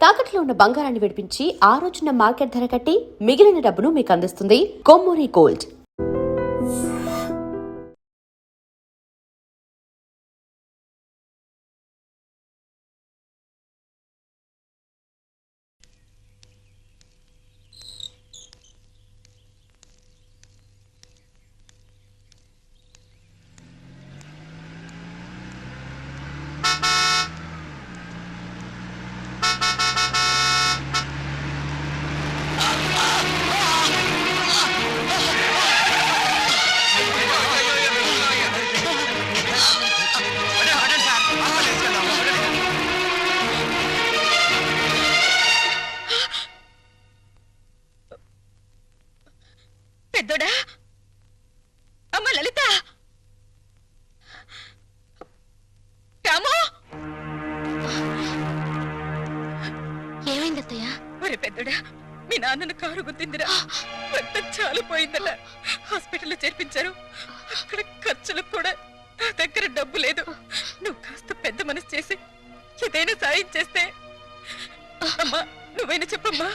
తాకట్లో ఉన్న బంగారాన్ని విడిపించి ఆ రోజున మార్కెట్ ధర కట్టి మిగిలిన డబ్బును మీకు అందిస్తుంది కొమ్మూరి గోల్డ్. పెద్దోడా, అమ్మ లలిత, రాము, ఏమైంది అత్తయ్య? ఒరే పెద్దోడా, మీ నాన్నను కారు గుద్దిందిరా. రక్తం చాలిపోయిందలా హాస్పిటల్లో చేర్పించారు. అక్కడ ఖర్చులకు కూడా నా దగ్గర డబ్బు లేదు. నువ్వు కాస్త పెద్ద మనసు చేసి ఏదైనా సాయం చేస్తే. అమ్మా, నువ్వైనా చెప్పమ్మా.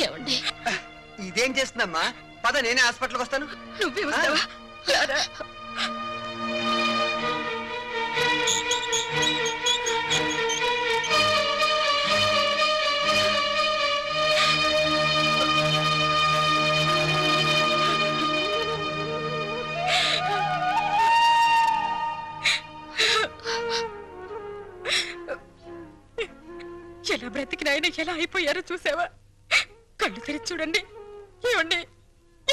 ఏమండి, ఇదేం చేస్తుందమ్మా? పద, నేనే హాస్పిటల్కి వస్తాను. నువ్వే వస్తావా? రారా. ఎలా బ్రతికిన ఆయన ఎలా అయిపోయారో చూసావా? కళ్ళు తెరిచి చూడండి. ఏమండి,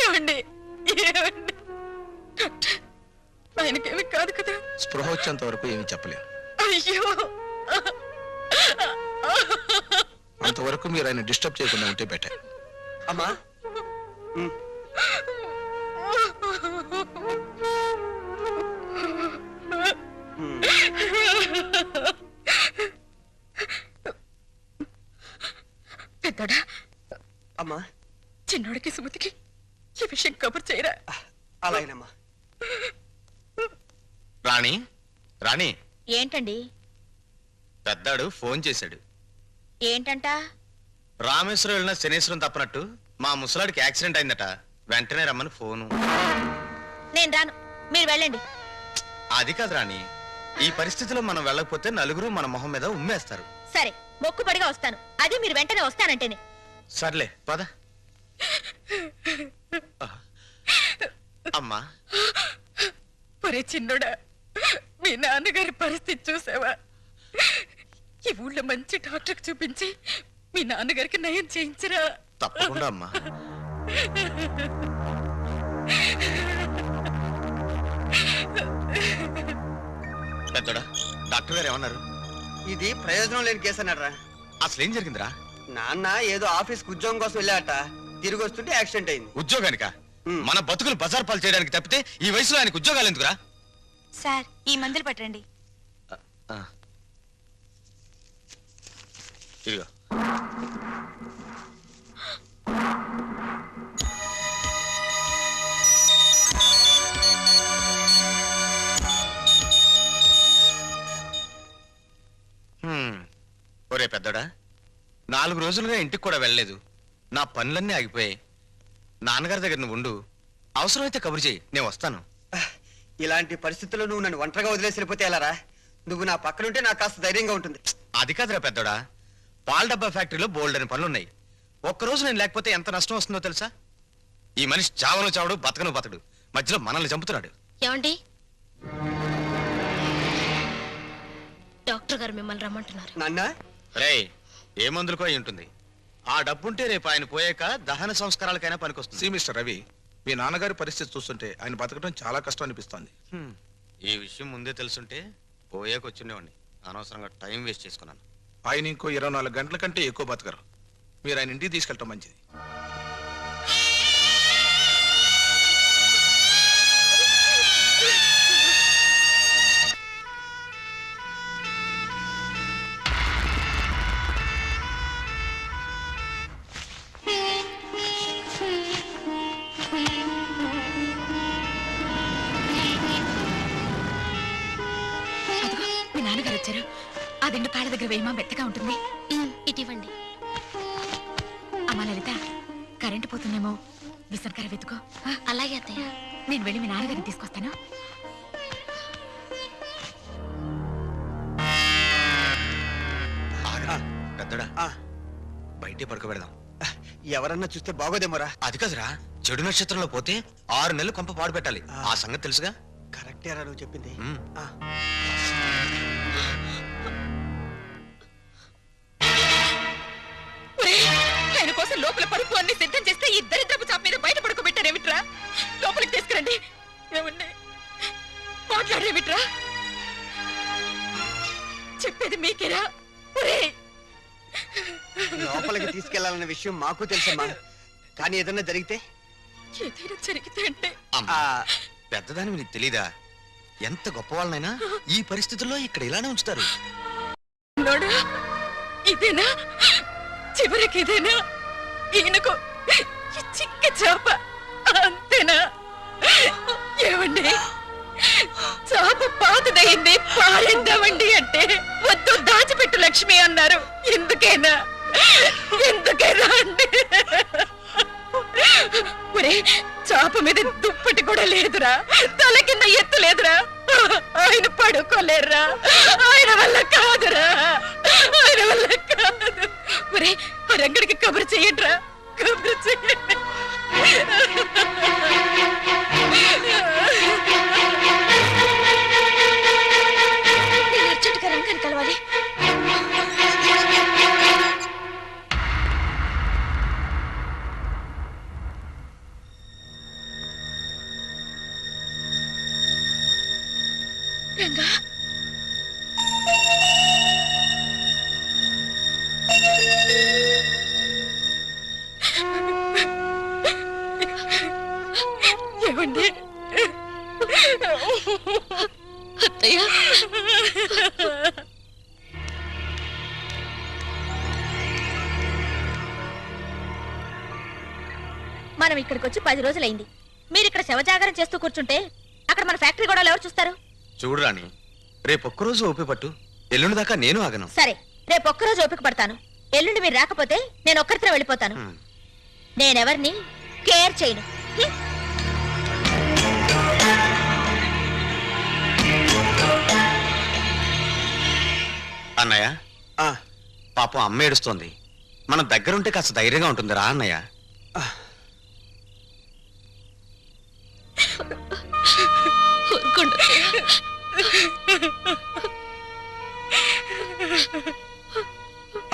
ఏమండి, ఏమండి? డాక్టర్, ఆయనకేమి కాదు కదా? స్పృహ వచ్చేంత వరకు ఏమి చెప్పలేము. అయ్యో, అంతవరకు మీరు ఆయన డిస్టర్బ్ చేయకుండా ఉంటే బెటర్. అమ్మా, పెద్దోడా, అమ్మా, చిన్నోడికి సుమతికి ఈ విషయం కబుర్ చేయరా. అలాగేనమ్మా. రాణి, రాణి, ఏంటండి? పెద్దాడు ఫోన్ చేశాడు. ఏంటంట? రామేశ్వరం వెళ్ళిన శనేశ్వరం తప్పనట్టు మా ముసలాడికి యాక్సిడెంట్ అయిందట, వెంటనే రమ్మని ఫోను. నేను రాను, మీరు వెళ్ళండి. అది కాదు రాణి, ఈ పరిస్థితిలో మనం వెళ్ళకపోతే నలుగురు మన మొహం మీద ఉమ్మేస్తారు. సరే, మొక్కుబడిగా వస్తాను. అది మీరు వెంటనే వస్తానంటేనే. సర్లే పద. అమ్మా, ఒరే చిన్నోడా, మీ నాన్నగారి పరిస్థితి చూసావా? ఈ ఊళ్ళో మంచి డాక్టర్కి చూపించి మీ నాన్నగారికి నయం చేయించరా. తప్పకుండా అమ్మా. పెద్దోడా, డాక్టర్ గారు ఏమన్నారు? ఇది ప్రయోజనం లేని కేసు అన్నారా? అసలు ఏం జరిగిందిరా? నాన్న ఏదో ఆఫీస్కి ఉద్యోగం కోసం వెళ్ళాట, తిరిగి వస్తుంటే యాక్సిడెంట్ అయింది. ఉద్యోగానికా? మన బతుకులు బజార్ పాలు చేయడానికి తప్పితే ఈ వయసులో ఆయనకు ఉద్యోగాలు ఎందుకురా? సార్, ఈ మందులు పట్టండి. ఇదిగో. ఒరే పెద్దోడా, 4 రోజులుగా ఇంటికి కూడా వెళ్ళలేదు. నా పనులన్నీ ఆగిపోయాయి. నాన్నగారి దగ్గర నువ్వు ఉండు, అవసరమైతే కబురు చేయి, నేను వస్తాను. ఇలాంటి పరిస్థితుల్లో నువ్వు నన్ను ఒంటరిగా వదిలేసి వెళ్ళిపోతే ఎలారా? నువ్వు నా పక్కనుంటే నాకు కాస్త ధైర్యంగా ఉంటుంది. అది కాదురా పెద్దోడా, పాల డబ్బా ఫ్యాక్టరీలో బోల్డని పనులున్నాయి. ఒక్కరోజు నేను లేకపోతే ఎంత నష్టం వస్తుందో తెలుసా? ఈ మనిషి చావను చావడు, బతకను బతడు, మధ్యలో మనల్ని చంపుతున్నాడు. ఏమండి, డాక్టర్ గారు మిమ్మల్ని రమ్మంటున్నారు. నాన్న, రేయ్, ఏ మందులకో అయి ఉంటుంది. ఆ డబ్బుంటే రేపు ఆయన పోయాక దహన సంస్కారాలకైనా పనికొస్తుంది. మిస్టర్ రవి, మీ నాన్నగారి పరిస్థితి చూస్తుంటే ఆయన బతకడం చాలా కష్టం అనిపిస్తోంది. ఈ విషయం ముందే తెలుసుంటే పోయాక వచ్చిండేవాడిని. అనవసరంగా టైం వేస్ట్ చేసుకున్నాను. ఆయన ఇంకో 24 గంటల కంటే ఎక్కువ బతకరు. మీరు ఆయన ఇంటికి తీసుకెళ్ళటం మంచిది. అదిగో మీ నాన్నగారు వచ్చారు. ఆ దిండు కాళ్ళ దగ్గర వేయమా, మెత్తగా ఉంటుంది. ఇవ్వండి. అమ్మా లలిత, కరెంటు పోతుందేమో, విసర్కర వెతుకో. అలాగే అత్తయ్య. నేను వెళ్ళి మీ నాన్నగారిని తీసుకొస్తాను. ఆగరా, పెద్దడా ఆ, బయటే పడుకోబెడదాం. ఎవరన్నా చూస్తే బాగోదేమోరా. అది కదరా, చెడు నక్షత్రంలో పోతే 6 నెలలు కొంప పాడు పెట్టాలి. ఆ సంగతి తెలుసుగా. కరెక్టేరా నువ్వు చెప్పింది. ఉమ్. ఆ, ఒరేయ్, ఆయన కోసం లోపల పరుపు అన్ని సిద్ధం చేస్తే ఈ దరిద్రపు చాప మీద బయట పడుకోబెట్టారేమిట్రా? లోపలికి తీసుకురండి. ఏమండి మాట్లాడేమిట్రా? చెప్పేది మీకేరా? ఒరేయ్, లోపలికి తీసుకెళ్లాలన్న విషయం మాకు తెలుసమ్మా, కానీ ఏదన్నా జరిగితే ఏదైనా జరిగితే అంటే అమ్మా, ఆ, పెద్దదాని నీకు తెలీదా? ఎంత గొప్ప వాళ్ళనైనా ఈ పరిస్థితుల్లో ఇక్కడ ఇలానే ఉంచుతారు. నోడా, ఇదేనా చివరికి? ఇదేనా ఈయనకు ఈ చిక్క చాప అంతేనా? ఏమండి, చాప పాతదయింది పారేద్దామండి అంటే వద్దు, దాచిపెట్టు లక్ష్మి అన్నారు. ఎందుకేనా? ఎందుకేనా అండి? ఒరే, చాప మీద దుప్పటి కూడా లేదురా, తల కింద ఎత్తు లేదురా. ఆయన పడుకోలేరురా, ఆయన వల్ల కాదురా, ఆయన వల్ల కాదు. ఒరే, ఆ రంగడికి కబురు చెయ్యండిరా, కబురు చెయ్యండి. నేను అర్జెంటుగా రంగాన్ని కలవాలి. రంగా, ఏమండి? అత్తయ్య, మనం ఇక్కడికి వచ్చి 10 రోజులైంది. మీరు ఇక్కడ శవజాగరం చేస్తూ కూర్చుంటే అక్కడ మన ఫ్యాక్టరీ గొడవలు ఎవరు చూస్తారు? చూడు రాణి, రేపొక్కరోజు ఓపి పట్టు, ఎల్లుండి దాకా నేను ఆగను. సరే, రేపు ఒక్కరోజు ఓపిక పడతాను. ఎల్లుండి మీరు రాకపోతే నేను ఒక్కరితో వెళ్ళిపోతాను. ఉమ్. నేనెవరిని కేర్ చేయను. హ్మ్. అన్నయ్య, ఆ, పాపం అమ్మ ఏడుస్తోంది. మన దగ్గరుంటే కాస్త ధైర్యంగా ఉంటుంది రా అన్నయ్య. ఊరుకోండి అత్తయ్య.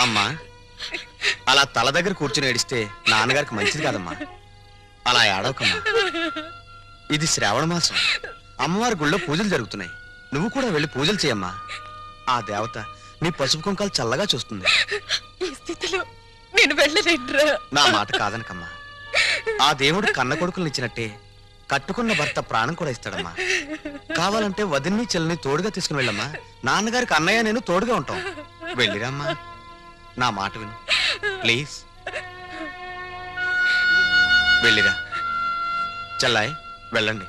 అమ్మా, అలా తల దగ్గర కూర్చుని ఏడిస్తే నాన్నగారికి మంచిది కాదమ్మా. అలా ఏడవకమ్మా. ఇది శ్రావణ మాసం, అమ్మవారి గుళ్ళో పూజలు జరుగుతున్నాయి. నువ్వు కూడా వెళ్ళి పూజలు చేయమ్మా. ఆ దేవత నీ పసుపు కుంకాలు చల్లగా చూస్తుంది. ఈ స్థితిలో నేను వెళ్ళలేనురా. నా మాట కాదనకమ్మా. ఆ దేవుడు కన్న కొడుకులను ఇచ్చినట్టే కట్టుకున్న భర్త ప్రాణం కూడా ఇస్తాడమ్మా. కావాలంటే వదిన్ని చెల్లిని తోడుగా తీసుకుని వెళ్ళమ్మా. నాన్నగారికి అన్నయ్య నేను తోడుగా ఉంటాం. వెళ్ళిరమ్మా, నా మాట విను ప్లీజ్. వెళ్ళిరా చెల్లాయ్, వెళ్ళండి.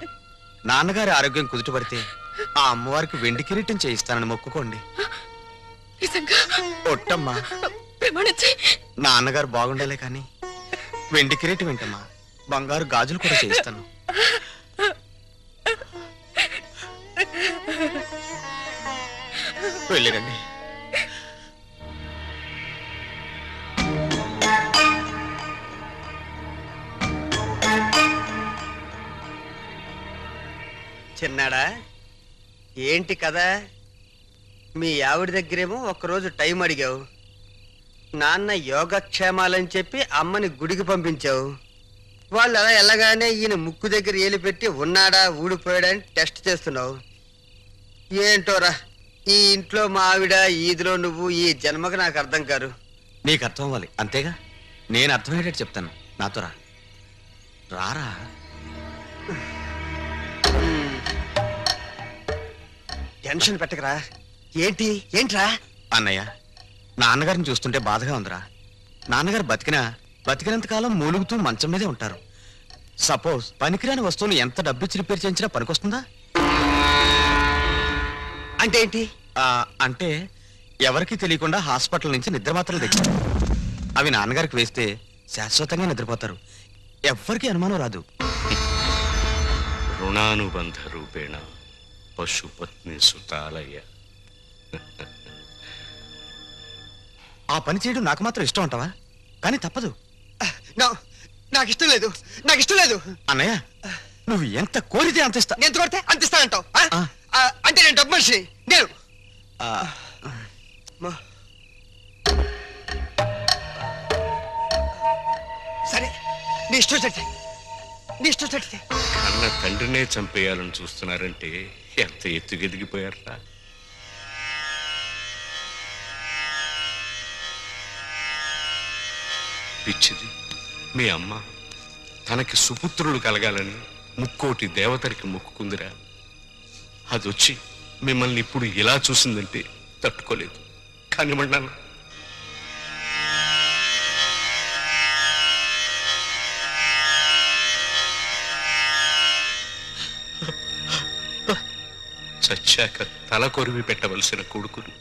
నాన్నగారి ఆరోగ్యం కుదుటపడితే ఆ అమ్మవారికి వెండి కిరీటం చేయిస్తానని మొక్కుకోండి. నిజంగా ఒట్టమ్మా, ప్రమాణం చేయి. నాన్నగారు బాగుండాలే కానీ వెండి కిరీటం ఏంటమ్మా, బంగారు గాజులు కూడా చేయిస్తాను. వెళ్ళిరండి. చిన్నాడా, ఏంటి కదా? మీ ఆవిడ దగ్గరేమో ఒక్కరోజు టైం అడిగావు, నాన్న యోగక్షేమాలని చెప్పి అమ్మని గుడికి పంపించావు. వాళ్ళు అలా వెళ్ళగానే ఈయన ముక్కు దగ్గర ఏలు పెట్టి ఉన్నాడా ఊడిపోయాడా అని టెస్ట్ చేస్తున్నావు. ఏంటోరా, ఈ ఇంట్లో మా ఆవిడ, ఈదిలో నువ్వు, ఈ జన్మకు నాకు అర్థం కారు. నీకు అర్థం అవ్వాలి అంతేగా. నేను అర్థమయ్యేటట్టు చెప్తాను. నాతో రా. రారా. టెన్షన్ పెట్టకరా. ఏంట్రా? అన్నయ్య, నాన్నగారిని చూస్తుంటే బాధగా ఉందిరా. నాన్నగారు బతికినంత కాలం మూలుగుతూ మంచం మీదే ఉంటారు. సపోజ్ పనికిరాని వస్తువులు ఎంత డబ్బిచ్చి రిపేర్ చేయించినా పనికొస్తుందా? అంటే ఏంటి? అంటే ఎవరికీ తెలియకుండా హాస్పిటల్ నుంచి నిద్ర మాత్రలు తెచ్చారు. అవి నాన్నగారికి వేస్తే శాశ్వతంగా నిద్రపోతారు. ఎవ్వరికీ అనుమానం రాదు. రుణానుబంధ రూపేణ పశుపత్ని సుతాలయ్య. ఆ పని చేయడం నాకు మాత్రం ఇష్టం అంటావా? కానీ తప్పదు. నాకు ఇష్టం లేదు, నాకు ఇష్టం లేదు. అన్నయ్య, నువ్వు ఎంత కోరితే అంత ఇస్తా. ఎంత కొడితే అంత ఇస్తానంటావు? అంటే నేను డబ్బు మనిషి. నేను సరే, నీ ఇష్టం చడితే, నీ ఇష్టం చడితే. కన్న తండ్రినే చంపేయాలని చూస్తున్నారంటే ఎంత ఎత్తుకెదిగిపోయారా? పిచ్చిది, మీ అమ్మ తనకి సుపుత్రులు కలగాలని ముక్కోటి దేవతలకి మొక్కుకుందిరా. అదొచ్చి మిమ్మల్ని ఇప్పుడు ఇలా చూసిందంటే తట్టుకోలేదు. కానివ్వండి నాన్న. చచ్చాక తల కొరివి పెట్టవలసిన కొడుకును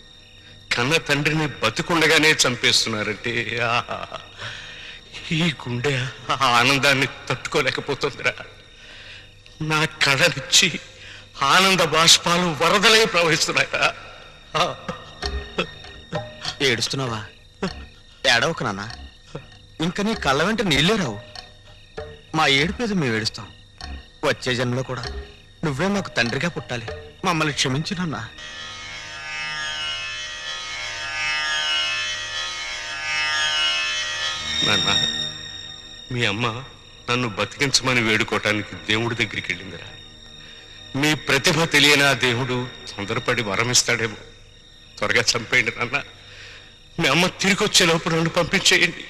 కన్న తండ్రిని బతుకుండగానే చంపేస్తున్నారంటే ఈ గుండె ఆనందాన్ని తట్టుకోలేకపోతుందిరా. నా కళ్ళనిచ్చి ఆనంద బాష్పాలు వరదలై ప్రవహిస్తున్నాయా? ఏడుస్తున్నావా? ఏడవకు నాన్న. ఇంక నీ కళ్ళ వెంట నీళ్ళే రావు. మా ఏడుపేది మేము ఏడుస్తాం. వచ్చే జన్మలో కూడా నువ్వే మాకు తండ్రిగా పుట్టాలి. మమ్మల్ని క్షమించు నాన్న. నాన్న, మీ అమ్మ నన్ను బతికించమని వేడుకోవటానికి దేవుడి దగ్గరికి వెళ్ళిందిరా. మీ ప్రతిభ తెలియని ఆ దేవుడు తొందరపడి వరమిస్తాడేమో. త్వరగా చంపేయండి నాన్న. మీ అమ్మ తిరిగి వచ్చే లోపు నన్ను పంపించేయండి.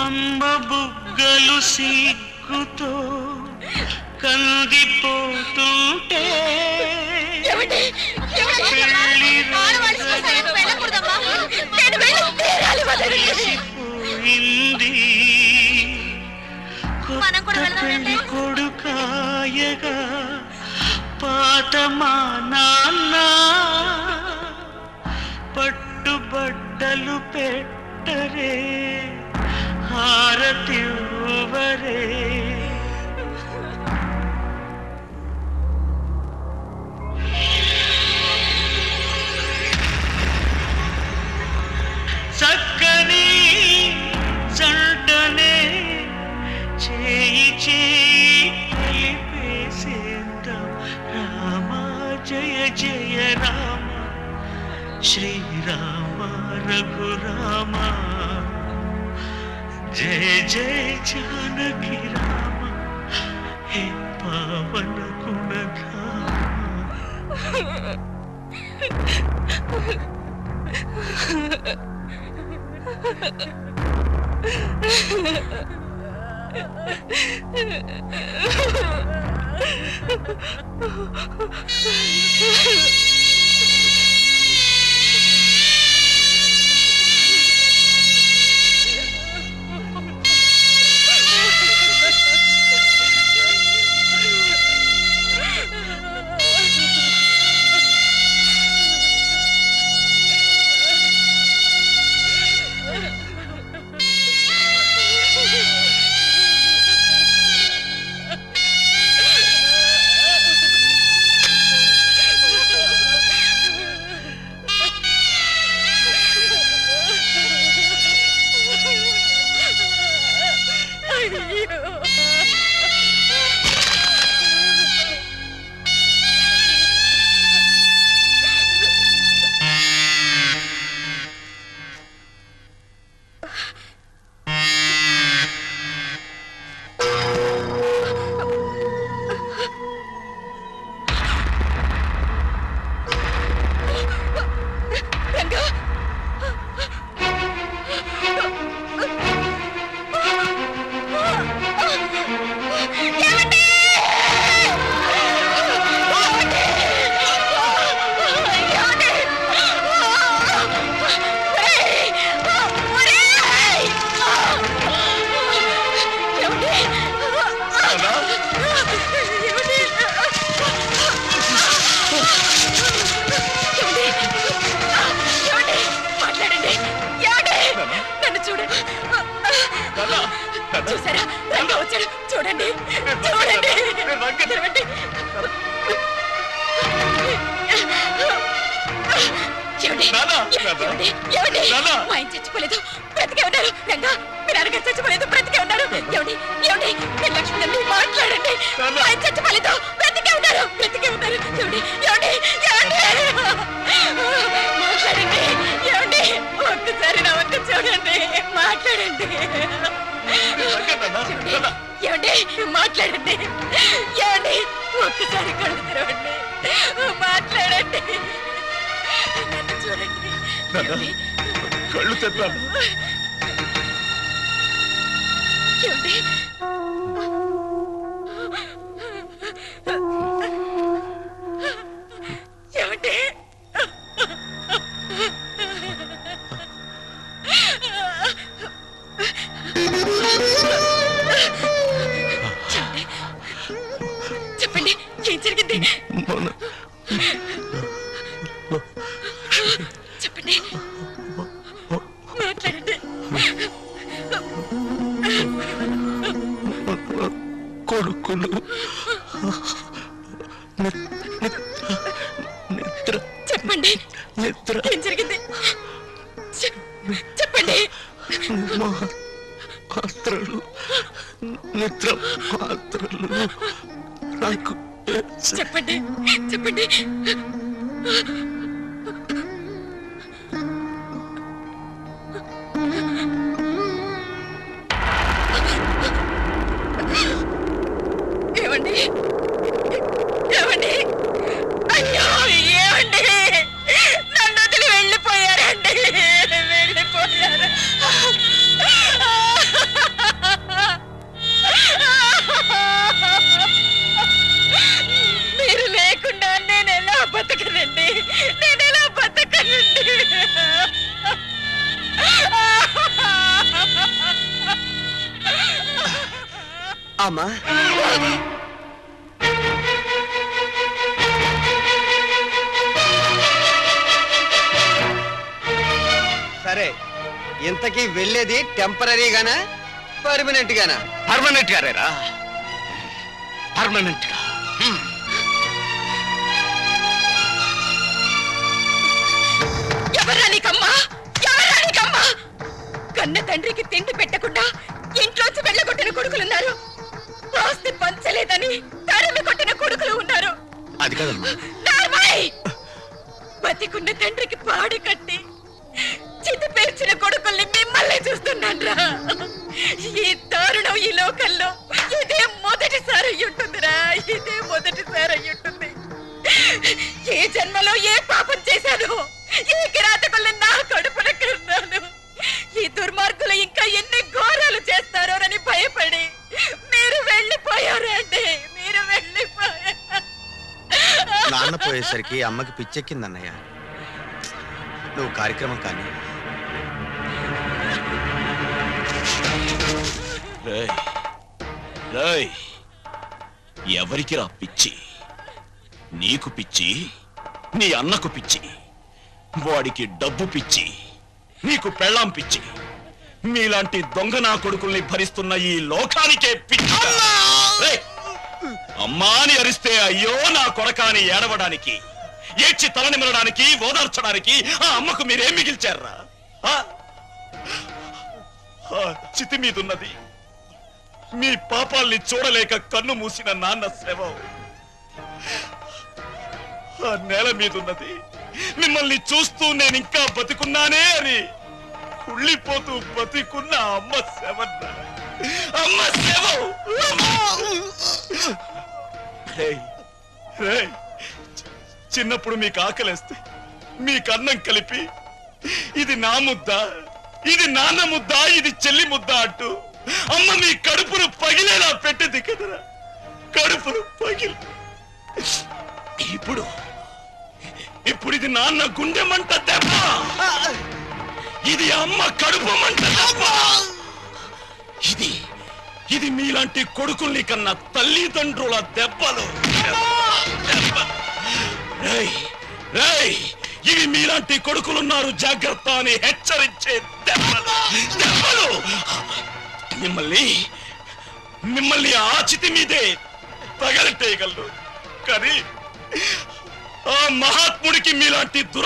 అమ్మ బుగ్గలు సిగ్గుతో కందిపోతుంటే పోయింది కొత్త పెళ్లి కొడుకాయగా పాత మా నాన్న పట్టుబట్టలు పెట్టరే హారతివ్వరే చక్కని జంటనే చేయి చేయి కలిపేసేద్దాం రామ జయ జయ రామ శ్రీరామ రఘురామ जय जय जानकी राम हे पावन गुण చూసారా రంగా వచ్చాడు చూడండి చూడండి తెరవండి. మా ఆయన చచ్చిపోలేదు బ్రతికే ఉన్నారు రంగా మీరు అనగా చచ్చిపోలేదు బ్రతికే ఉన్నారు ఏమండి ఏమండి మీరు లక్ష్మణ్ మాట్లాడండి మా ఆయన చచ్చిపోలేదు బ్రతికే ఉన్నారు ఏమండి ఏమండి ఏమండి మాట్లాడండి ఏమండి ఒక్కసారి నా వంక చూడండి మాట్లాడండి ఏమండి మాట్లాడండి ఏమండి ఒక్కసారి కళ్ళు తెరవండి మాట్లాడండి నన్ను చూడండి కళ్ళు తెరవాలి ఏమండి ఏమండి చెప్పండి ఏం జరిగింది చెప్పండి మాట్లాడండి కొడుకులు నిద్ర చెప్పండి నిద్ర ఏం జరిగింది చెప్పండి పాత్రలు నిద్ర పాత్రలు నాకు చెప్పండి చెప్పండి ఏమండి ఏమండి అయ్యో ఏమండి నన్ను వదిలి వెళ్ళిపోయారండి వెళ్ళిపోయారు మీరు లేకుండా నేను ఎలా బతకనండి నేను ఎలా బతకనండి అమ్మా సరే ఇంతకీ వెళ్ళేది టెంపరీగానా పర్మనెంట్ గానా? పర్మనెంట్ గారేరా పర్మనెంట్ గా ఎవరానికమ్మా ఎవరానికమ్మా కన్న తండ్రికి తిండి పెట్టకుండా ఇంట్లోంచి వెళ్ళగొట్టిన కొడుకులున్నారు ఆస్తి పంచలేదని తరిమి కొట్టిన కొడుకులు ఉన్నారు అది కదమ్మా నార్మల్ బతికున్న తండ్రికి పాడు కట్టి చితి పేర్చిన కొడుకుల్ని మిమ్మల్ని చూస్తున్నాన్రా ఈ దారుణం ఈ లోకంలో ఇదే మొదటిసారి అయ్యుంటుందిరా, ఇదే మొదటిసారి అయ్యుంటుంది. ఏ జన్మలో ఏ పాపం చేశాను, ఏ కిరాతకుల్ని నా కడుపున కన్నాను, ఈ దుర్మార్గులు ఇంకా ఎన్ని ఘోరాలు చేస్తారోనని భయపడి మీరు వెళ్ళిపోయారండి, మీరు వెళ్ళిపోయారు. నాన్న పోయేసరికి అమ్మకి పిచ్చెక్కిందన్నయ్య. నువ్వు కార్యక్రమం కానీ. ఎవరికి రా పిచ్చి? నీకు పిచ్చి, నీ అన్నకు పిచ్చి, వాడికి డబ్బు పిచ్చి, నీకు పెళ్ళాం పిచ్చి. మీలాంటి దొంగ నా కొడుకుల్ని భరిస్తున్న ఈ లోకానికే పిచ్చి. రేయ్, అమ్మా అని అరిస్తే అయ్యో నా కొరకాని ఏడవడానికి, ఏడ్చి తలనిమరడానికి, ఓదార్చడానికి ఆ అమ్మకు మీరేం మిగిల్చారా? చితి మీదున్నది మీ పాపాల్ని చూడలేక కన్ను మూసిన నాన్న శవం. ఆ నేల మీదున్నది మిమ్మల్ని చూస్తూ నేను ఇంకా బతికున్నానే అని కుళ్ళిపోతూ బతికున్న అమ్మ శవం. అమ్మ శవం. చిన్నప్పుడు మీకు ఆకలేస్తే మీకు అన్నం కలిపి ఇది నా ముద్ద, ఇది నాన్న ముద్ద, ఇది చెల్లి ముద్ద అంటూ అమ్మ మీ కడుపును పగిలేలా పెట్టింది కదరా. కడుపును పగిలి ఇప్పుడు ఇది నాన్న గుండె మంట దెబ్బ, ఇది అమ్మ కడుపు మంట దెబ్బ. ఇది మీలాంటి కొడుకుల్ని కన్నా తల్లిదండ్రుల దెబ్బలు. ఇవి మీలాంటి కొడుకులున్నారు జాగ్రత్త అని హెచ్చరించే దెబ్బలు. మిమ్మల్ని ఆచితి మీదే తగలటేయగలరు, కానీ ఆ మహాత్ముడికి మీలాంటి